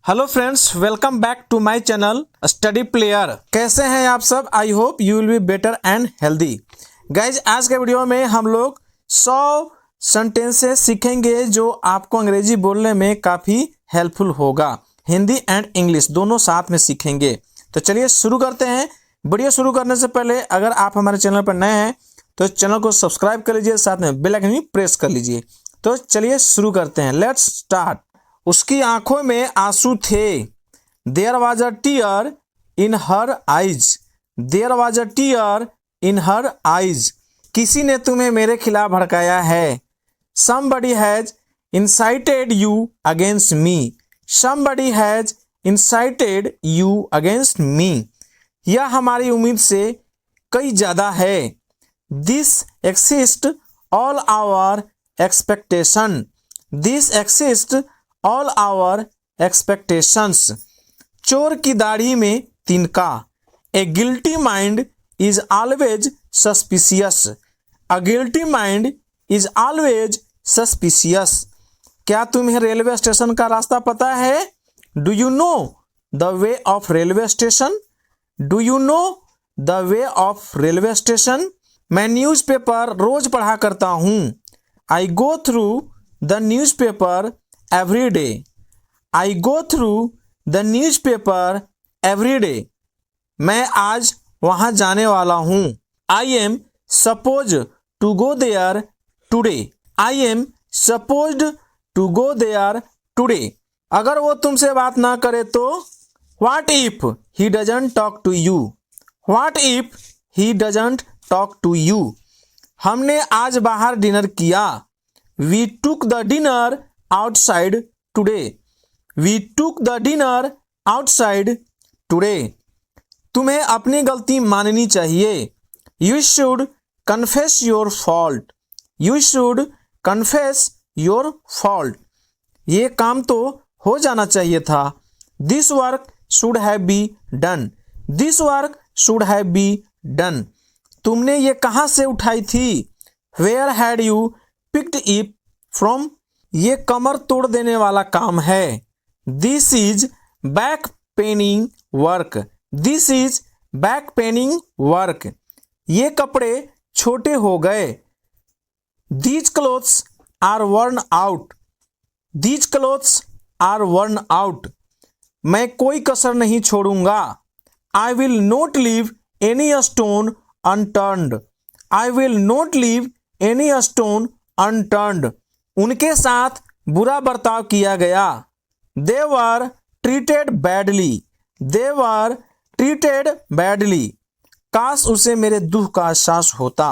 Hello friends, welcome back to my channel study player. कैसे हैं आप सब? I hope you will be better and healthy. Guys, आज के वीडियो में हम लोग 100 सेंटेंसेस सीखेंगे जो आपको अंग्रेजी बोलने में काफ़ी हेल्पफुल होगा। हिंदी एंड इंग्लिश दोनों साथ में सीखेंगे। तो चलिए शुरू करते हैं। वीडियो शुरू करने से पहले अगर आप हमारे चैनल पर नए हैं तो चैनल को सब्सक्राइब कर लीजिए, साथ में बेल आइकन भी प्रेस कर लीजिए। तो चलिए शुरू करते हैं। Let's start. उसकी आंखों में आंसू थे। There was a tear in her eyes. There was a tear in her eyes. किसी ने तुम्हें मेरे खिलाफ भड़काया है। Somebody has incited you against me. Somebody has incited you against me. यह हमारी उम्मीद से कई ज़्यादा है। This exist all our expectation. This exist all our expectations. चोर की दाढ़ी में तिनका। A guilty mind is always suspicious. A guilty mind is always suspicious. क्या तुम्हें रेलवे स्टेशन का रास्ता पता है? Do you know the way of railway station? Do you know the way of railway station? मैं न्यूज़पेपर रोज पढ़ा करता हूँ। I go through the newspaper every day. I go through the newspaper every day. मैं आज वहाँ जाने वाला हूँ। I am supposed to go there today. I am supposed to go there today. अगर वो तुमसे बात ना करे तो What if he doesn't talk to you? What if he doesn't talk to you? हमने आज बाहर डिनर किया। We took the dinner outside today. We took the dinner outside today. तुम्हें अपनी गलती माननी चाहिए। You should confess your fault. You should confess your fault. ये काम तो हो जाना चाहिए था। This work should have been done. This work should have been done. तुमने ये कहाँ से उठाई थी? Where had you picked it from? ये कमर तोड़ देने वाला काम है। This is back paining work. This is back paining work. ये कपड़े छोटे हो गए। These clothes are worn out. These clothes are worn out. मैं कोई कसर नहीं छोड़ूंगा। I will not leave any stone unturned. I will not leave any stone unturned. उनके साथ बुरा बर्ताव किया गया। They were treated badly. They were treated badly. काश उसे मेरे दुख का एहसास होता।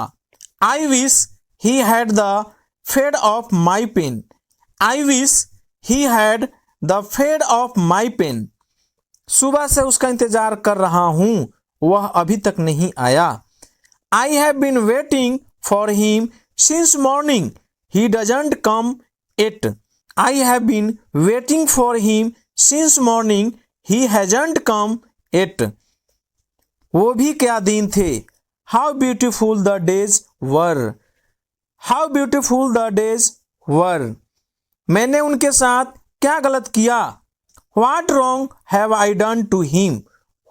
आई wish he had the fed of my pain. I wish he had the fed of my pain. सुबह से उसका इंतजार कर रहा हूँ, वह अभी तक नहीं आया। I have been waiting for him since morning. He doesn't come yet. I have been waiting for him since morning. He hasn't come yet. वो भी क्या दिन थे। How beautiful the days were. How beautiful the days were. मैंने उनके साथ क्या गलत किया? What wrong have I done to him?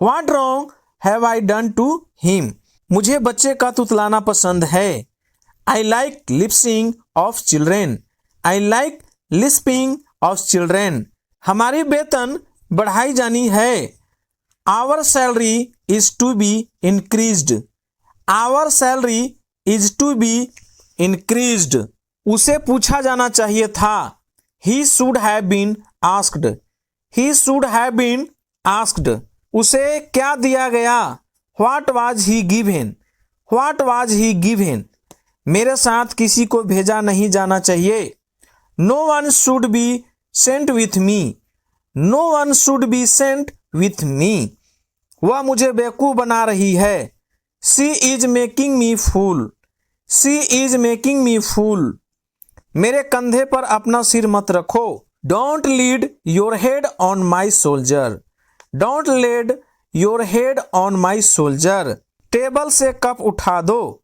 What wrong have I done to him? मुझे बच्चे का तुतलाना पसंद है। I like lisping of children. I like lisping of children. हमारी वेतन बढ़ाई जानी है। Our salary is to be increased. Our salary is to be increased. उसे पूछा जाना चाहिए था। He should have been asked. He should have been asked. उसे क्या दिया गया? What was he given? What was he given? मेरे साथ किसी को भेजा नहीं जाना चाहिए। No one should be sent with me. No one should be sent with me. वह मुझे बेवकूफ़ बना रही है। She is making me fool. She is making me fool. मेरे कंधे पर अपना सिर मत रखो। Don't lead your head on my soldier. Don't lead your head on my soldier. Table से कप उठा दो।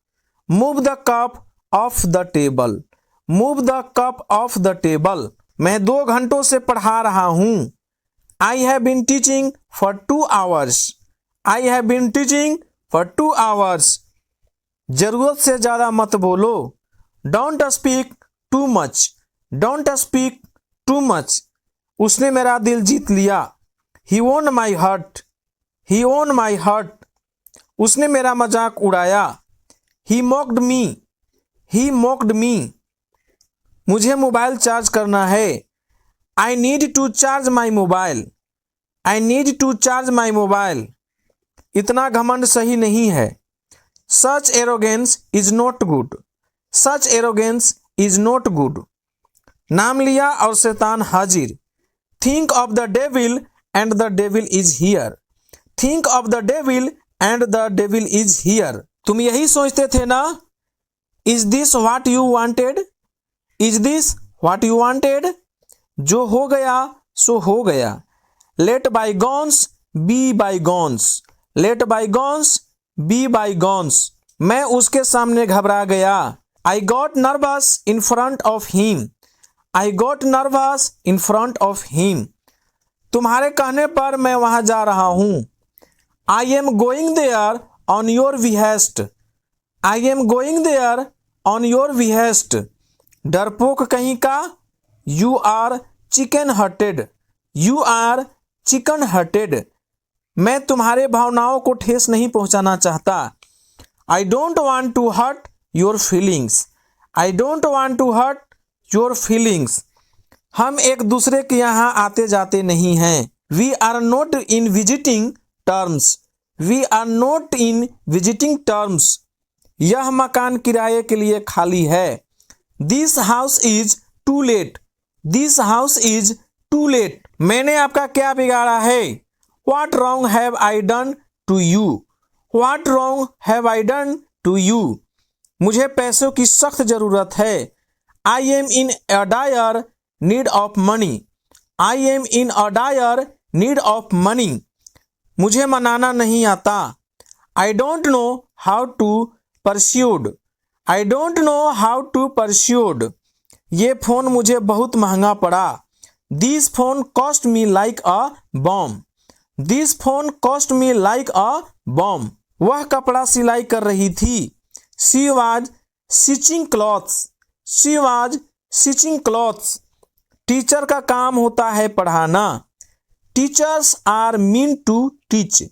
Move the cup off the table. Move the cup off the table. मैं 2 घंटों से पढ़ा रहा हूँ। I have been teaching for 2 hours. I have been teaching for 2 hours. जरूरत से ज्यादा मत बोलो. Don't speak too much. Don't speak too much. उसने मेरा दिल जीत लिया. He won my heart. He won my heart. उसने मेरा मजाक उड़ाया. He mocked me. He mocked me. मुझे मोबाइल चार्ज करना है. I need to charge my mobile. I need to charge my mobile. इतना घमंड सही नहीं है. Such arrogance is not good. Such arrogance is not good. नाम लिया और शैतान हाजिर. Think of the devil and the devil is here. Think of the devil and the devil is here. तुम यही सोचते थे ना? Is this what you wanted? Is this what you wanted? जो हो गया सो हो गया. Let bygones be bygones. Let bygones be bygones. मैं उसके सामने घबरा गया. I got nervous in front of him. I got nervous in front of him. तुम्हारे कहने पर मैं वहां जा रहा हूं. I am going there on your behest. I am going there on your behest. डरपोक कहीं का. You are chicken hearted. You are chicken hearted. मैं तुम्हारे भावनाओं को ठेस नहीं पहुंचाना चाहता. I don't want to hurt your feelings. I don't want to hurt your feelings. हम एक दूसरे के यहाँ आते जाते नहीं हैं. We are not in visiting terms. We are not in visiting terms. यह मकान किराए के लिए खाली है. This house is too late. This house is too late. मैंने आपका क्या बिगाड़ा है? What wrong have I done to you? What wrong have I done to you? मुझे पैसों की सख्त जरूरत है. I am in a dire need of money. I am in a dire need of money. मुझे मनाना नहीं आता. I don't know how to pursue. I don't know how to pursue. ये फोन मुझे बहुत महंगा पड़ा. This phone cost me like a bomb. This phone cost me like a bomb. वह कपड़ा सिलाई कर रही थी. She was stitching clothes. She was stitching clothes. Teacher का काम होता है पढ़ाना. Teachers are meant to teach.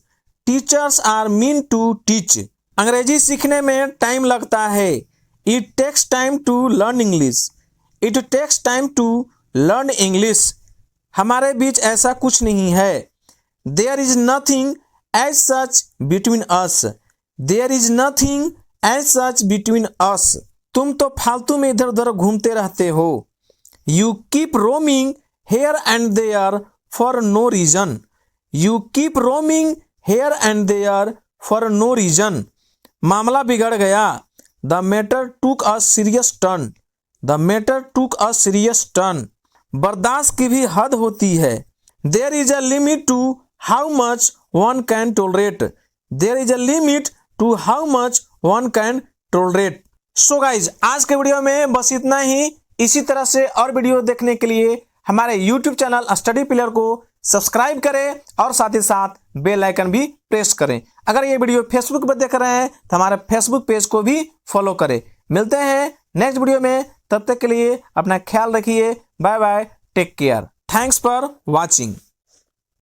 Teachers are meant to teach. अंग्रेजी सीखने में टाइम लगता है. It takes time to learn English. It takes time to learn English. हमारे बीच ऐसा कुछ नहीं है. There is nothing as such between us. There is nothing as such between us. तुम तो फालतू में इधर उधर घूमते रहते हो. You keep roaming here and there for no reason. You keep roaming here and there for no reason. मामला बिगड़ गया. The matter took a serious turn. The matter took a serious turn. बर्दाश्त की भी हद होती है. There is a limit to how much one can tolerate. There is a limit to how much one can tolerate. So guys, आज के video में बस इतना ही. इसी तरह से और वीडियो देखने के लिए हमारे YouTube चैनल स्टडी पिलर को सब्सक्राइब करें और साथ ही साथ बेल आइकन भी प्रेस करें. अगर ये वीडियो फेसबुक पर देख रहे हैं तो हमारे फेसबुक पेज को भी फॉलो करें. मिलते हैं नेक्स्ट वीडियो में. तब तक के लिए अपना ख्याल रखिए. Bye bye. Take care. Thanks for watching.